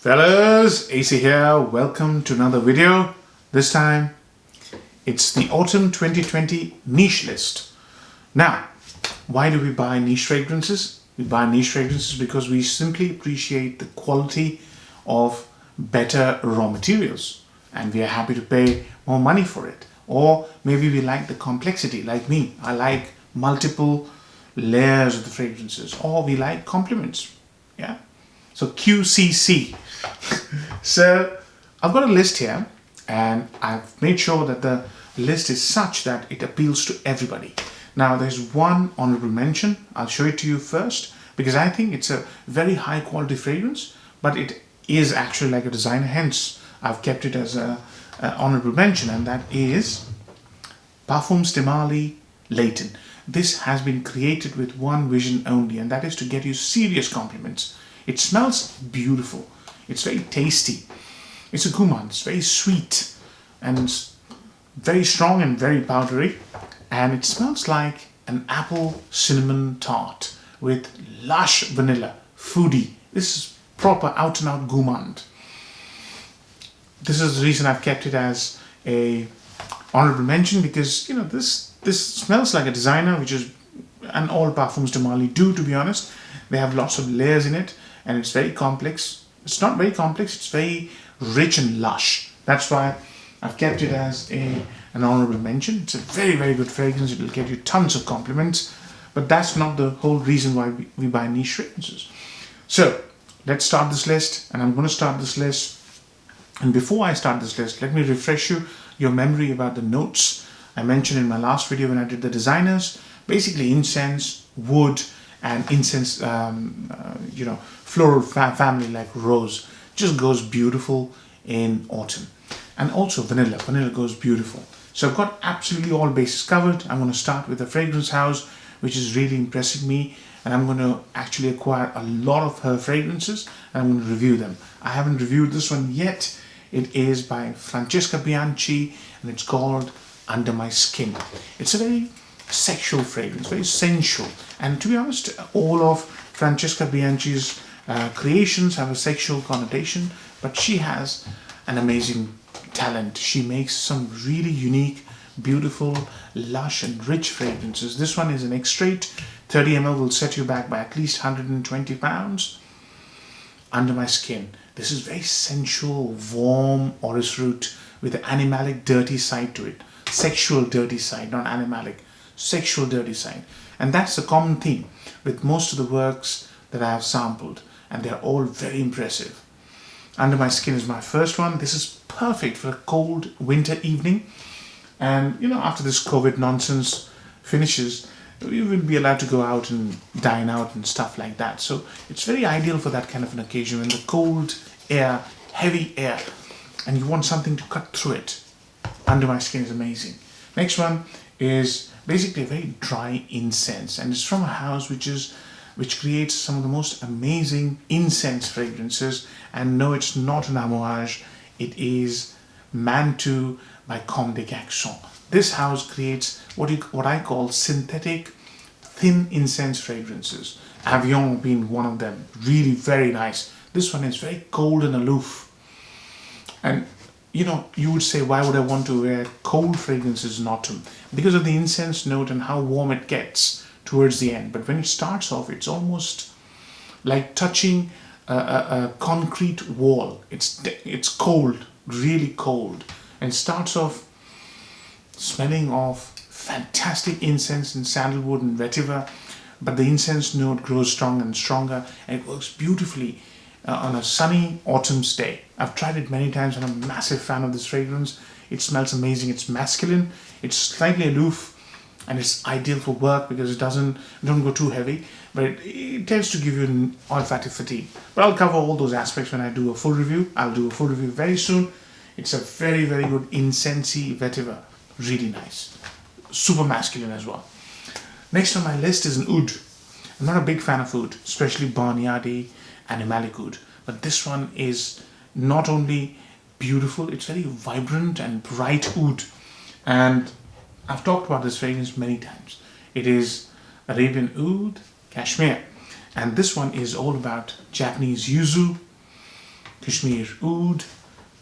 Fellas, AC here. Welcome to another video. This time it's the Autumn 2020 niche list. Now, why do we buy niche fragrances? We buy niche fragrances because we simply appreciate the quality of better raw materials and we are happy to pay more money for it. Or maybe we like the complexity, like me. I like multiple layers of the fragrances, or we like compliments. Yeah. So QCC. So I've got a list here and I've made sure that the list is such that it appeals to everybody. Now there's one honorable mention. I'll show it to you first because I think it's a very high quality fragrance, but it is actually like a designer. Hence I've kept it as a honorable mention, and that is Parfums de Marley Layton. This has been created with one vision only, and that is to get you serious compliments. It smells beautiful. It's very tasty. It's a gourmand. It's very sweet and it's very strong and very powdery. And it smells like an apple cinnamon tart with lush vanilla, foodie. This is proper out and out gourmand. This is the reason I've kept it as a honorable mention, because you know this smells like a designer, which is, and all Parfums de Marley do, to be honest. They have lots of layers in it and it's very complex. It's not very complex, it's very rich and lush. That's why I've kept it as an honorable mention. It's a very, very good fragrance. It will get you tons of compliments, but that's not the whole reason why we buy niche fragrances. So let's start this list, and I'm going to start this list. And before I start this list, let me refresh your memory about the notes I mentioned in my last video when I did the designers. Basically incense, wood, and incense, floral family like rose just goes beautiful in autumn. And also vanilla goes beautiful. So I've got absolutely all bases covered. I'm going to start with a fragrance house which is really impressing me, and I'm going to actually acquire a lot of her fragrances and I'm going to review them. I haven't reviewed this one yet. It is by Francesca Bianchi and it's called Under My Skin. It's a very sexual fragrance, very sensual, and to be honest, all of Francesca Bianchi's creations have a sexual connotation, but she has an amazing talent. She makes some really unique, beautiful, lush and rich fragrances. This one is an Xrate. 30 ml will set you back by at least 120 pounds. Under My Skin. This is very sensual, warm orris root with an animalic dirty side to it. Sexual dirty side, not animalic. Sexual dirty side. And that's a common theme with most of the works that I have sampled, and they're all very impressive. Under My Skin is my first one. This is perfect for a cold winter evening, and you know, after this COVID nonsense finishes, we will be allowed to go out and dine out and stuff like that. So it's very ideal for that kind of an occasion when the cold air, heavy air, and you want something to cut through it. Under My Skin is amazing. Next one is basically a very dry incense, and it's from a house which creates some of the most amazing incense fragrances. And no, it's not an Amouage, it is Mantoux by Comme de Garcons. This house creates what I call synthetic thin incense fragrances. Avion being one of them, really very nice. This one is very cold and aloof, and you know, you would say, why would I want to wear cold fragrances in autumn? Because of the incense note and how warm it gets towards the end. But when it starts off, it's almost like touching a concrete wall. It's cold, really cold, and starts off smelling of fantastic incense and sandalwood and vetiver. But the incense note grows stronger and stronger, and it works beautifully on a sunny autumn's day. I've tried it many times and I'm a massive fan of this fragrance. It smells amazing. It's masculine, it's slightly aloof, and it's ideal for work because it don't go too heavy, but it tends to give you an olfactive fatigue. But I'll cover all those aspects when I do a full review. I'll do a full review very soon. It's a very, very good incensey vetiver. Really nice. Super masculine as well. Next on my list is an oud. I'm not a big fan of oud, especially barnyardy, animalic oud, but this one is not only beautiful, it's very vibrant and bright oud. And I've talked about this fragrance many times. It is Arabian Oud Kashmir, and this one is all about Japanese yuzu, Kashmir Oud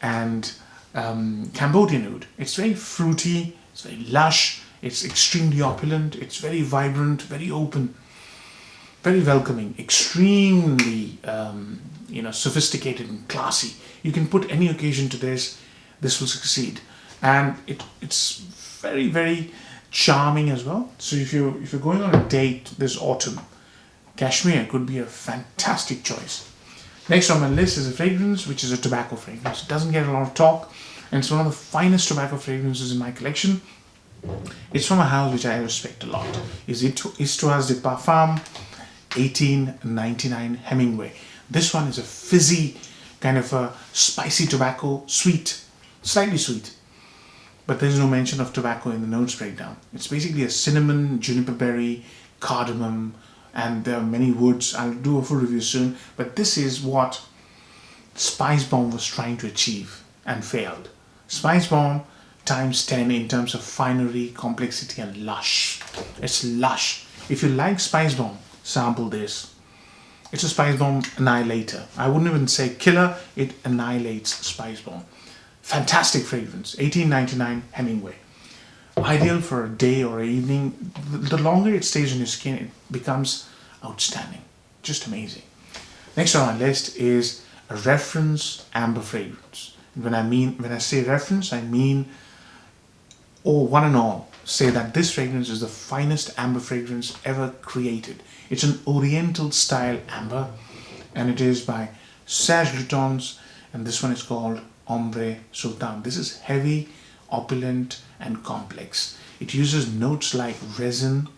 and Cambodian Oud. It's very fruity, it's very lush, it's extremely opulent, it's very vibrant, very open, very welcoming, extremely sophisticated and classy. You can put any occasion to this will succeed. And it's very, very charming as well. So if you're going on a date this autumn, Cashmere could be a fantastic choice. Next on my list is a fragrance which is a tobacco fragrance. It doesn't get a lot of talk, and it's one of the finest tobacco fragrances in my collection. It's from a house which I respect a lot. It's Histoires de Parfums 1899 Hemingway. This one is a fizzy kind of a spicy tobacco, sweet, slightly sweet. But there's no mention of tobacco in the notes breakdown. It's basically a cinnamon, juniper berry, cardamom, and there are many woods. I'll do a full review soon. But this is what Spice Bomb was trying to achieve and failed. Spice Bomb times 10 in terms of finery, complexity, and lush. It's lush. If you like Spice Bomb, sample this. It's a Spice Bomb annihilator. I wouldn't even say killer, it annihilates Spice Bomb. Fantastic fragrance, 1899 Hemingway. Ideal for a day or an evening. The longer it stays on your skin, it becomes outstanding. Just amazing. Next on our list is a reference amber fragrance. When I say reference, I mean one and all say that this fragrance is the finest amber fragrance ever created. It's an oriental style amber, and it is by Serge Lutens, and this one is called Ombre Sultan. This is heavy, opulent, and complex. It uses notes like resin,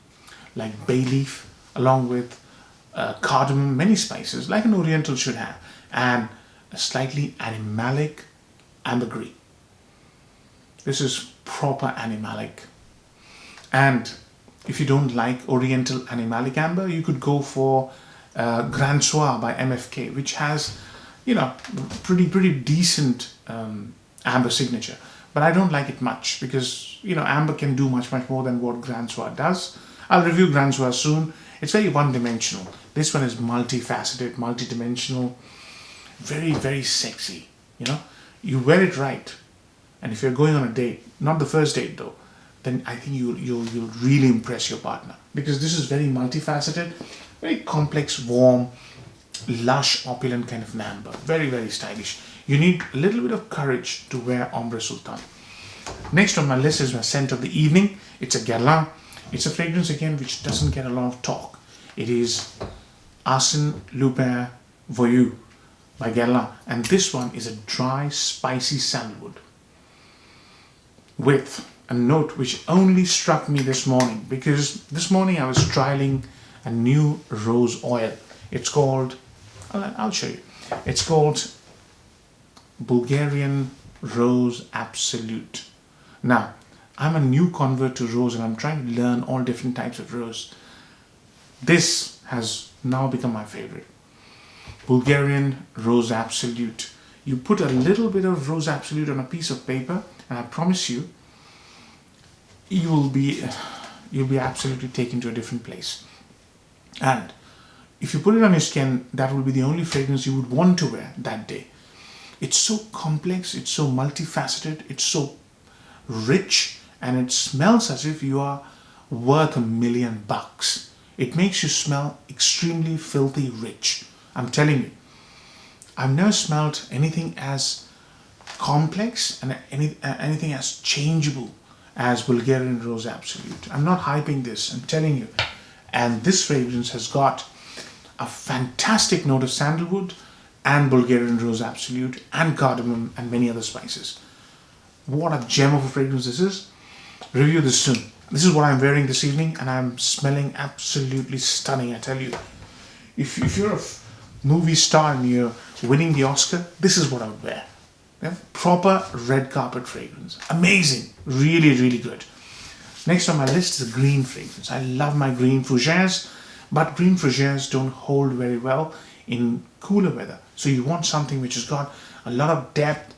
like bay leaf, along with cardamom, many spices, like an oriental should have, and a slightly animalic ambergris. This is proper animalic. And if you don't like oriental animalic amber, you could go for Grand Soir by MFK, which has, pretty decent amber signature. But I don't like it much because, amber can do much more than what Grand Soir does. I'll review Grand Soir soon. It's very one-dimensional. This one is multifaceted, multi-dimensional, very, very sexy. You wear it right. And if you're going on a date, not the first date though, then I think you'll really impress your partner, because this is very multifaceted, very complex, warm, lush, opulent kind of an amber. Very, very stylish. You need a little bit of courage to wear Ombre Sultan. Next on my list is my scent of the evening. It's a Guerlain. It's a fragrance again which doesn't get a lot of talk. It is Arsene, Lupin, Voyou by Guerlain. And this one is a dry, spicy sandalwood with a note which only struck me this morning, because this morning I was trialing a new rose oil. It's called, I'll show you. It's called Bulgarian Rose Absolute. Now, I'm a new convert to rose and I'm trying to learn all different types of rose. This has now become my favorite. Bulgarian Rose Absolute. You put a little bit of Rose Absolute on a piece of paper, and I promise you, you'll be absolutely taken to a different place. And if you put it on your skin, that will be the only fragrance you would want to wear that day. It's so complex, it's so multifaceted, it's so rich, and it smells as if you are worth $1 million. It makes you smell extremely filthy rich. I'm telling you, I've never smelled anything as complex and anything as changeable as Bulgarian Rose Absolute. I'm not hyping this, I'm telling you. And this fragrance has got a fantastic note of sandalwood and Bulgarian Rose Absolute and cardamom and many other spices. What a gem of a fragrance this is. Review this soon. This is what I'm wearing this evening, and I'm smelling absolutely stunning, I tell you. If you're a movie star and you're winning the Oscar, this is what I would wear. Yeah? Proper red carpet fragrance. Amazing. Really, really good. Next on my list is a green fragrance. I love my green fougères, but green fougères don't hold very well in cooler weather. So you want something which has got a lot of depth,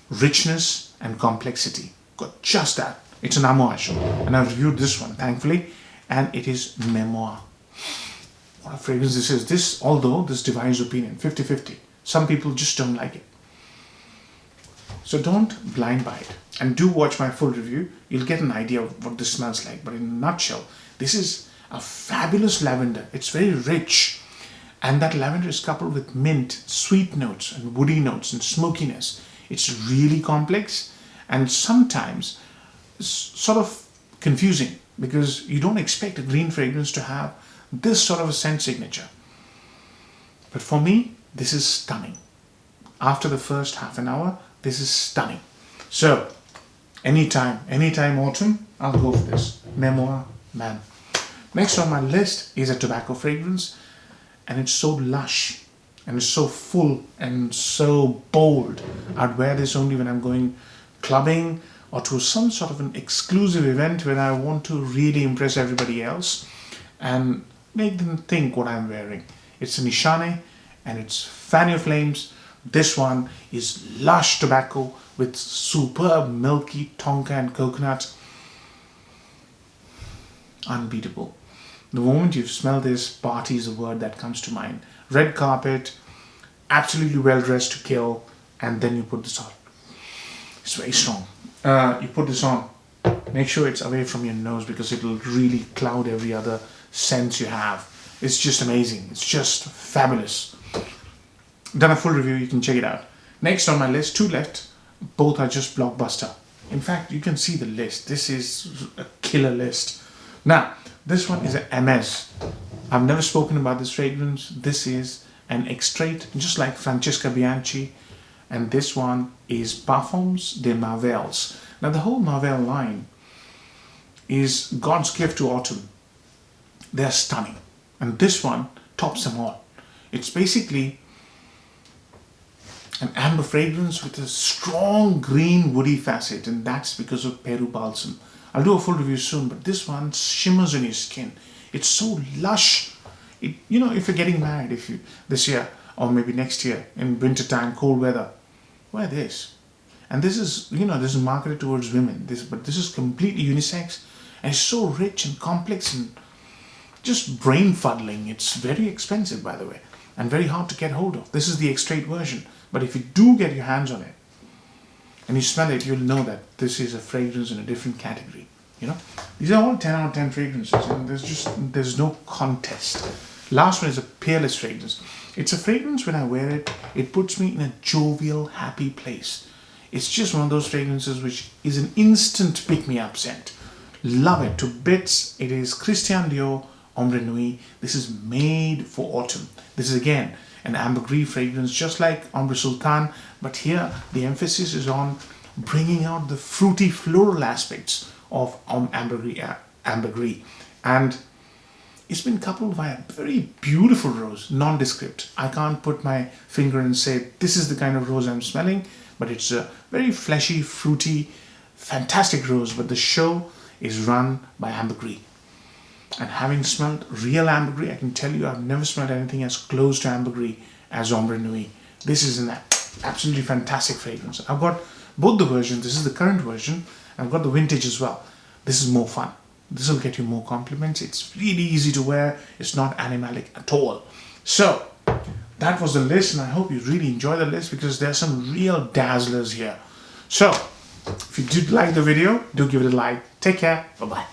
richness, and complexity. Got just that. It's an Amouage, and I've reviewed this one, thankfully, and it is Memoir. What a fragrance this is. Although this divides opinion, 50-50. Some people just don't like it. So don't blind buy it. And do watch my full review. You'll get an idea of what this smells like. But in a nutshell, this is a fabulous lavender. It's very rich. And that lavender is coupled with mint, sweet notes, and woody notes, and smokiness. It's really complex and sometimes sort of confusing because you don't expect a green fragrance to have this sort of a scent signature. But for me, this is stunning. After the first half an hour, this is stunning. So, anytime autumn, I'll go for this. Memoir Man. Next on my list is a tobacco fragrance, and it's so lush and it's so full and so bold. I'd wear this only when I'm going clubbing or to some sort of an exclusive event where I want to really impress everybody else and make them think what I'm wearing. It's a Nishane and it's Fannier Flames. This one is lush tobacco with superb milky tonka and coconut. Unbeatable. The moment you smell this, party is a word that comes to mind. Red carpet, absolutely well dressed to kill, and then you put this on. It's very strong. You put this on, make sure it's away from your nose because it will really cloud every other sense you have. It's just amazing. It's just fabulous. Done a full review, you can check it out. Next on my list, 2 left. Both are just blockbuster. In fact, you can see the list. This is a killer list. Now, this one is a Hermes. I've never spoken about this fragrance. This is an Xrate, just like Francesca Bianchi. And this one is Parfums de Mervilles. Now, the whole Mervilles line is God's gift to autumn. They're stunning. And this one tops them all. It's basically an amber fragrance with a strong green woody facet, and that's because of Peru balsam. I'll do a full review soon, but this one shimmers on your skin. It's so lush. If you're getting married, this year or maybe next year in winter time, cold weather, wear this. And this is, this is marketed towards women. But this is completely unisex, and it's so rich and complex and just brain fuddling. It's very expensive, by the way, and very hard to get hold of. This is the Xrate version. But if you do get your hands on it and you smell it, you'll know that this is a fragrance in a different category. These are all 10 out of 10 fragrances, and there's no contest. Last one is a peerless fragrance. It's a fragrance, when I wear it, it puts me in a jovial, happy place. It's just one of those fragrances which is an instant pick-me-up scent. Love it to bits. It is Christian Dior Ombre Nuit. This is made for autumn. This is again an ambergris fragrance, just like Ombre Sultan, but here the emphasis is on bringing out the fruity floral aspects of ambergris, and it's been coupled by a very beautiful rose, nondescript. I can't put my finger and say this is the kind of rose I'm smelling, but it's a very fleshy, fruity, fantastic rose. But the show is run by ambergris. And having smelled real ambergris, I can tell you I've never smelled anything as close to ambergris as Ombre Nuit. This is an absolutely fantastic fragrance. I've got both the versions. This is the current version. I've got the vintage as well. This is more fun. This will get you more compliments. It's really easy to wear. It's not animalic at all. So, that was the list, and I hope you really enjoy the list because there's some real dazzlers here. So, if you did like the video, do give it a like. Take care. Bye-bye.